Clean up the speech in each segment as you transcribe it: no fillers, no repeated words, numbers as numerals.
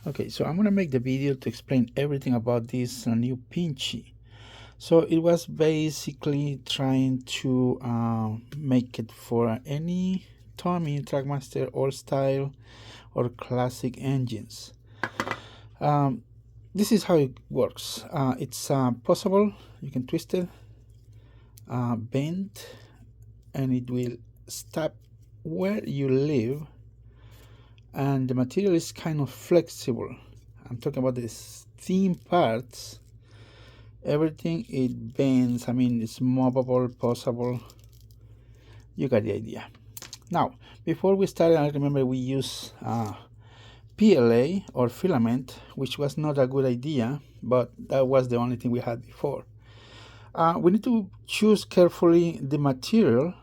Okay, so I'm gonna make the video to explain everything about this new Pinchy. So it was basically trying to make it for any Tomy, Trackmaster, All Style, or Classic engines. This is how it works. It's possible. You can twist it, bend, and it will stop where you live. And the material is kind of flexible. I'm talking about the thin parts. Everything it bends. I mean, it's movable, poseable. You got the idea. Now, before we started, I remember we used PLA or filament, which was not a good idea, but that was the only thing we had before. We need to choose carefully the material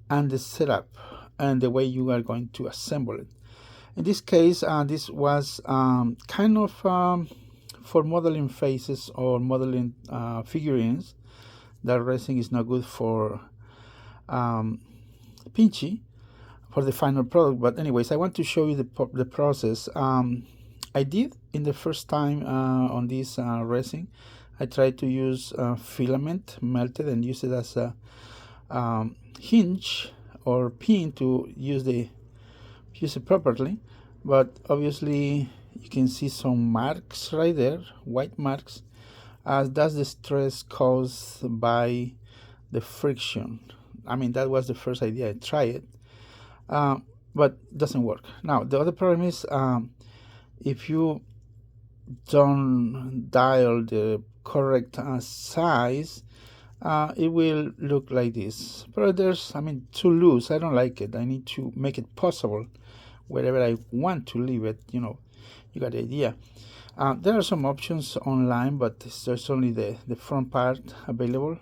and the setup and the way you are going to assemble it. In this case, this was kind of for modeling faces or modeling figurines. That resin is not good for Pinchy, for the final product. But anyways, I want to show you the process. I did in the first time on this resin. I tried to use filament melted and use it as a hinge or pin to use it properly, but obviously you can see some marks right there, white marks, as that's the stress caused by the friction. I mean, that was the first idea. I tried it, but it doesn't work. Now the other problem is if you don't dial the correct size, it will look like this. But there's, I mean, too loose. I don't like it. I need to make it possible wherever I want to leave it. You know, you got the idea. There are some options online, but there's only the front part available.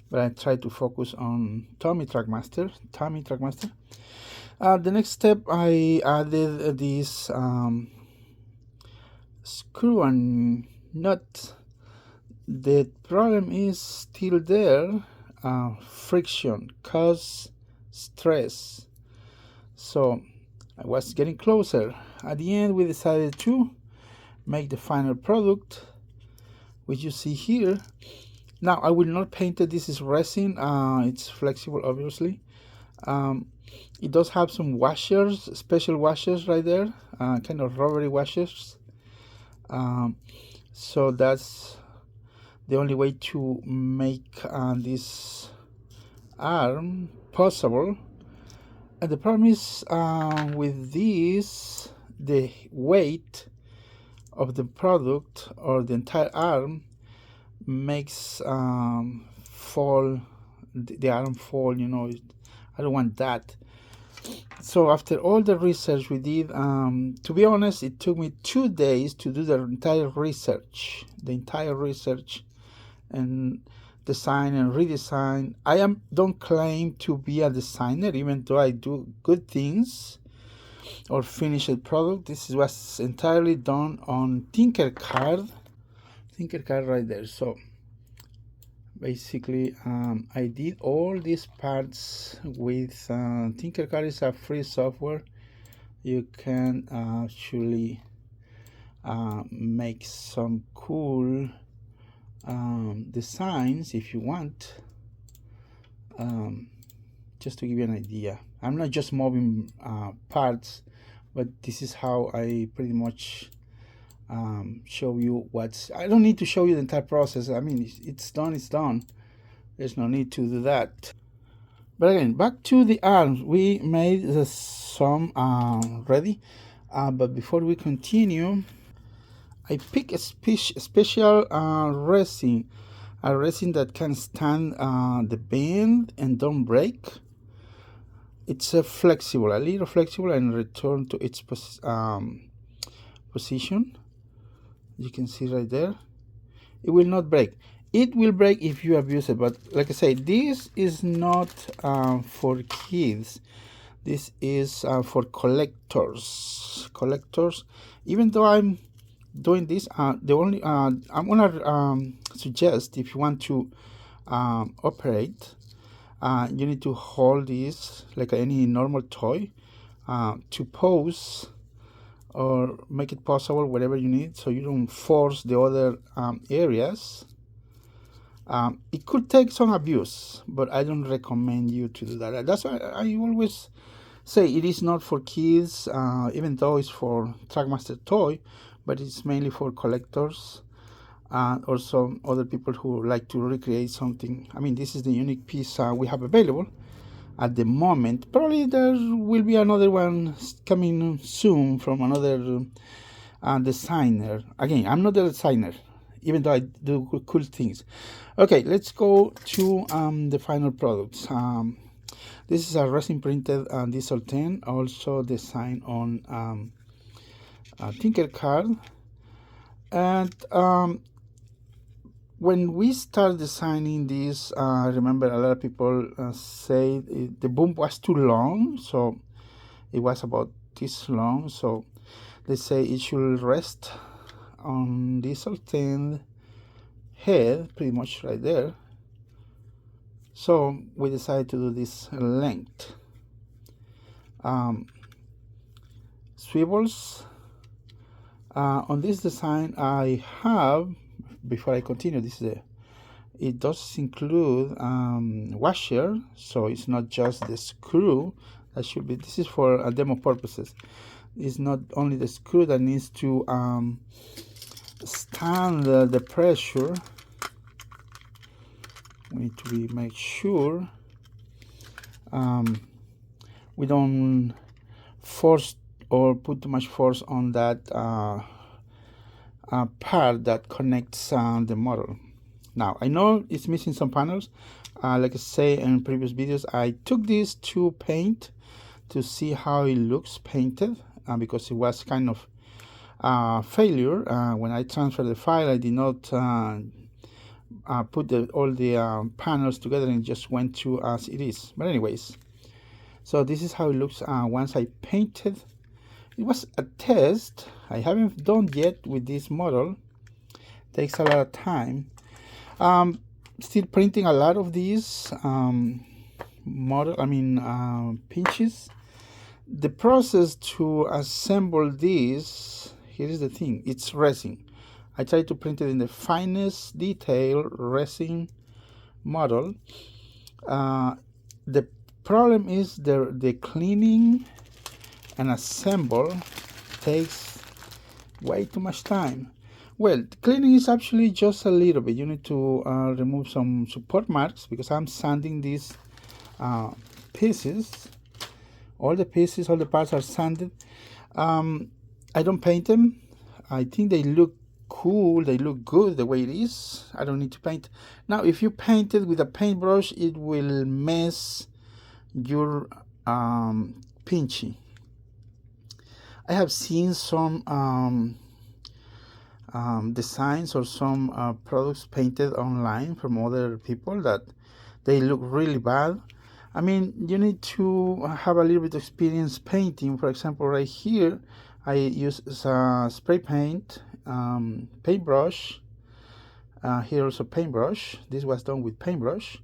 But I try to focus on Trackmaster. The next step, I added this screw and nut. The problem is still there. Friction cause stress. So I was getting closer. At the end, we decided to make the final product, which you see here. Now I will not paint it. This is resin. It's flexible, obviously. It does have some washers, special washers right there, kind of rubbery washers. So that's the only way to make this arm possible. And the problem is with this, the weight of the product or the entire arm makes fall, the arm fall, you know. I don't want that. So after all the research we did, to be honest, it took me 2 days to do the entire research and design and redesign. I don't claim to be a designer, even though I do good things or finished product. This was entirely done on Tinkercad right there. So basically, I did all these parts with Tinkercad. Is a free software. You can actually make some cool designs if you want. Just to give you an idea, I'm not just moving parts, but this is how I pretty much show you what's. I don't need to show you the entire process. I mean, it's done. There's no need to do that. But again, back to the arms. We made some ready, but before we continue, I pick a special resin, a resin that can stand the bend and don't break. It's a little flexible, and return to its position. You can see right there. It will not break. It will break if you abuse it, but like I say, this is not for kids. This is for collectors. Even though I'm doing this, I'm gonna suggest, if you want to operate, you need to hold this like any normal toy to pose or make it possible wherever you need, so you don't force the other areas. It could take some abuse, but I don't recommend you to do that. That's why I always say it is not for kids, even though it's for Trackmaster toy, but it's mainly for collectors and also other people who like to recreate something. I mean, this is the unique piece we have available at the moment. Probably there will be another one coming soon from another designer. Again, I'm not a designer, even though I do cool things. Okay, let's go to the final products. This is a resin printed diesel 10, also designed on Tinkercad. And when we start designing this, I remember a lot of people say the boom was too long, so it was about this long. So they say it should rest on this alternate head, pretty much right there. So we decided to do this length. Swivels. On this design, I have, before I continue, it does include washer, so it's not just the screw that should be. This is for demo purposes. It's not only the screw that needs to stand the pressure. We need to make sure we don't force or put too much force on that part that connects the model. Now, I know it's missing some panels. Like I say in previous videos, I took this to paint to see how it looks painted, because it was kind of failure. When I transferred the file, I did not put all the panels together, and it just went through as it is. But anyways, so this is how it looks once I painted. It was a test. I haven't done yet with this model. Takes a lot of time. Still printing a lot of these pinches. The process to assemble these, here is the thing, it's resin. I try to print it in the finest detail resin model. The problem is the cleaning and assemble takes way too much time. Well, the cleaning is actually just a little bit. You need to remove some support marks, because I'm sanding these pieces. All the pieces, all the parts are sanded. I don't paint them. I think they look cool, they look good the way it is. I don't need to paint. Now, if you paint it with a paintbrush, it will mess your Pinchy. I have seen some designs or some products painted online from other people that they look really bad. I mean, you need to have a little bit of experience painting. For example, right here, I use spray paint, paintbrush. Here also paintbrush. This was done with paintbrush.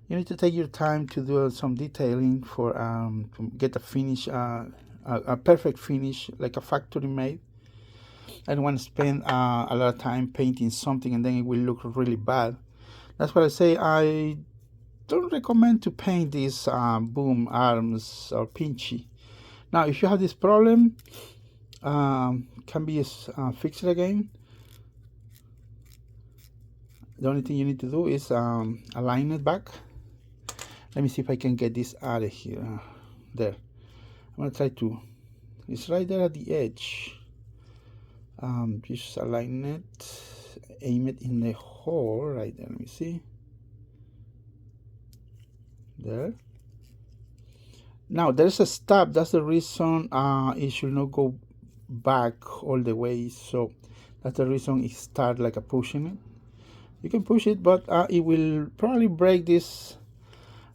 You need to take your time to do some detailing for to get a finish, a perfect finish, like a factory made. I don't want to spend a lot of time painting something and then it will look really bad. That's what I say. I don't recommend to paint these boom arms or Pinchy. Now, if you have this problem, can be fixed again. The only thing you need to do is align it back. Let me see if I can get this out of here. There. I'm gonna try to. It's right there at the edge. Just align it, aim it in the hole right there. Let me see. There. Now there's a stop. That's the reason it should not go back all the way. So that's the reason it start like a pushing it. You can push it, but it will probably break this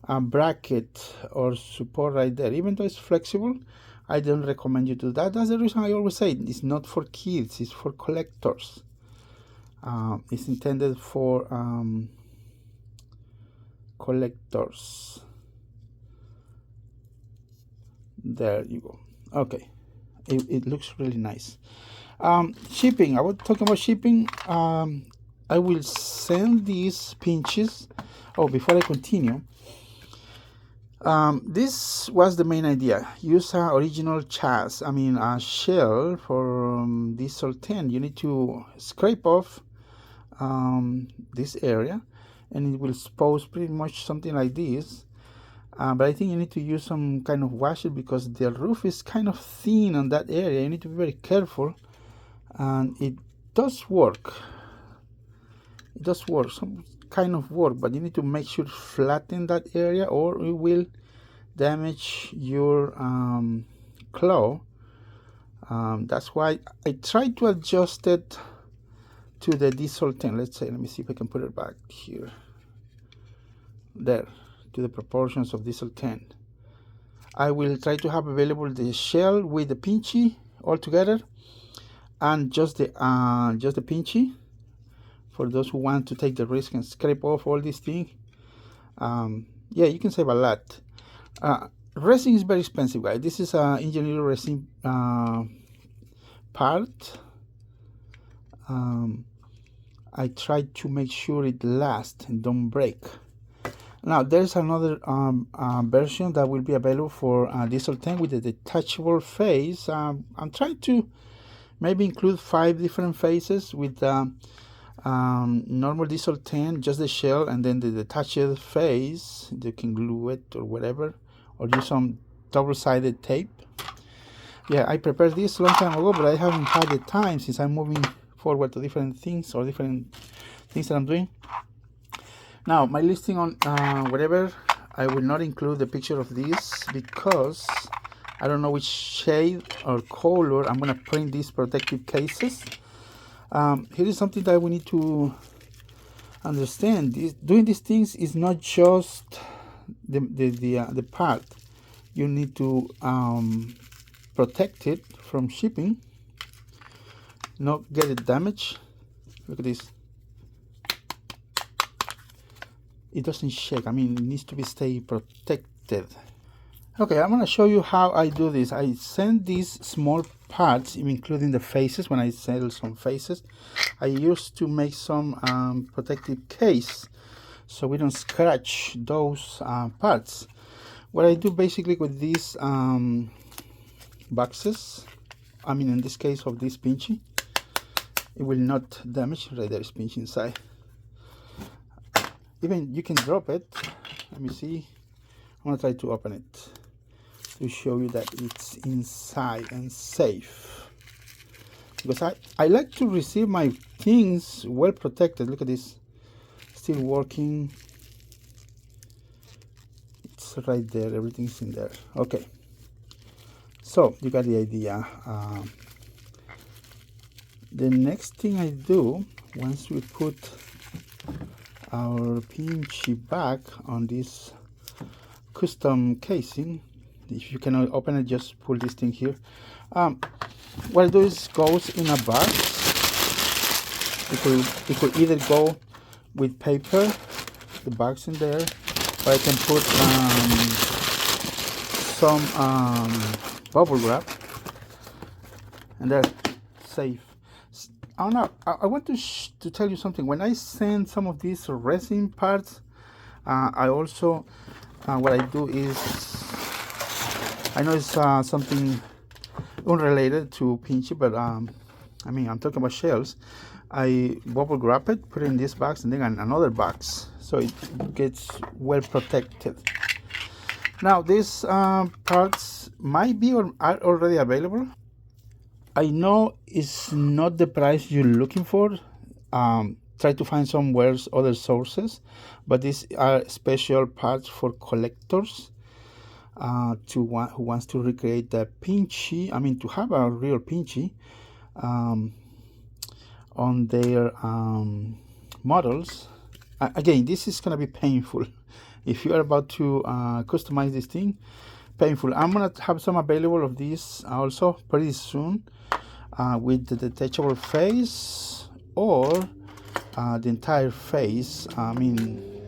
bracket or support right there. Even though it's flexible, I don't recommend you to do that. That's the reason I always say it's not for kids, it's for collectors. It's intended for collectors. There you go. Okay, it looks really nice. Shipping, I was talking about shipping. I will send these pinches. Oh, before I continue, this was the main idea. Use a original chas, a shell for diesel 10. You need to scrape off this area, and it will expose pretty much something like this. But I think you need to use some kind of washer because the roof is kind of thin on that area. You need to be very careful, and it does work. It does work, some kind of work, but you need to make sure to flatten that area or it will damage your claw. That's why I try to adjust it to the diesel 10. Let me see if I can put it back here. There, to the proportions of diesel 10. I will try to have available the shell with the Pinchi all together, and just the Pinchi for those who want to take the risk and scrape off all these things. Yeah, you can save a lot. Resin is very expensive, guys. This is an engineering resin part. I try to make sure it lasts and don't break. Now there's another version that will be available for diesel 10 with the detachable face. I'm trying to maybe include 5 different faces with normal diesel 10, just the shell, and then the detached face. You can glue it or whatever, or use some double-sided tape. Yeah, I prepared this a long time ago, but I haven't had the time since I'm moving forward to different things or different things that I'm doing. Now, my listing on whatever, I will not include the picture of this because I don't know which shade or color I'm going to print these protective cases. Here is something that we need to understand. Doing these things is not just the part. You need to protect it from shipping, not get it damaged. Look at this. It doesn't shake. It needs to stay protected. Okay, I'm going to show you how I do this. I send these small parts, including the faces. When I sell some faces, I used to make some protective case so we don't scratch those parts. What I do basically with these boxes, in this case of this Pinchi, it will not damage. Right, there is Pinchi inside. Even you can drop it. Let me see. I'm gonna try to open it to show you that it's inside and safe, because I like to receive my things well protected. Look at this, still working. It's right there, everything's in there. Okay, so you got the idea. The next thing I do, once we put our Pinchi back on this custom casing, if you cannot open it, just pull this thing here. What I do is goes in a box. It could either go with paper, the box in there, or I can put some bubble wrap, and that's safe. I want to tell you something. When I send some of these resin parts, I also what I do is, I know it's something unrelated to Pinchi, but I'm talking about shells. I bubble wrap it, put it in this box, and then another box, so it gets well protected. Now these parts might be or are already available. I know it's not the price you're looking for. Try to find somewhere other sources, but these are special parts for collectors who wants to recreate the Pinchi. To have a real Pinchi on their models. Again, this is gonna be painful if you are about to customize this thing. Painful. I'm gonna have some available of these also pretty soon, with the detachable face or the entire face,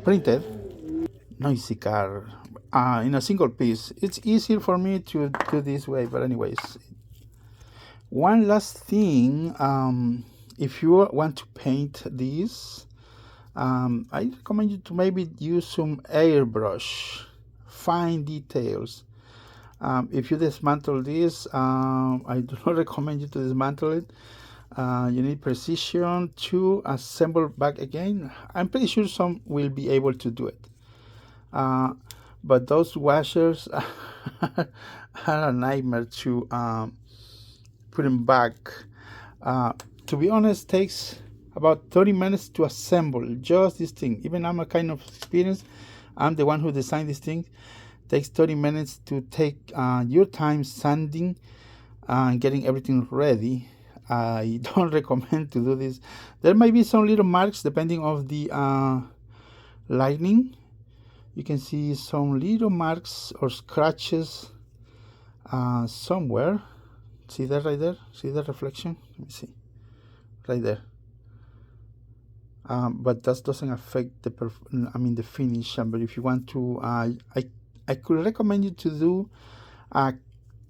printed. Noisy car in a single piece. It's easier for me to do this way, but anyways, One last thing, if you want to paint these, I recommend you to maybe use some airbrush, fine details. If you dismantle this, I do not recommend you to dismantle it. You need precision to assemble back again. I'm pretty sure some will be able to do it. But those washers are a nightmare to put them back. To be honest, takes about 30 minutes to assemble just this thing. Even I'm a kind of experienced. I'm the one who designed this thing. Takes 30 minutes to take your time sanding and getting everything ready. I don't recommend to do this. There might be some little marks depending on the lighting. You can see some little marks or scratches somewhere. See that right there? See the reflection? Let me see. Right there. But that doesn't affect the finish. But if you want to, I could recommend you to do a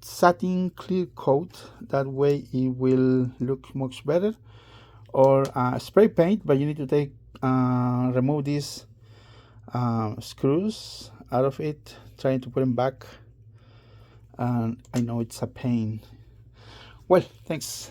satin clear coat. That way it will look much better. Or spray paint, but you need to remove these screws out of it, trying to put them back. And I know it's a pain. Well, thanks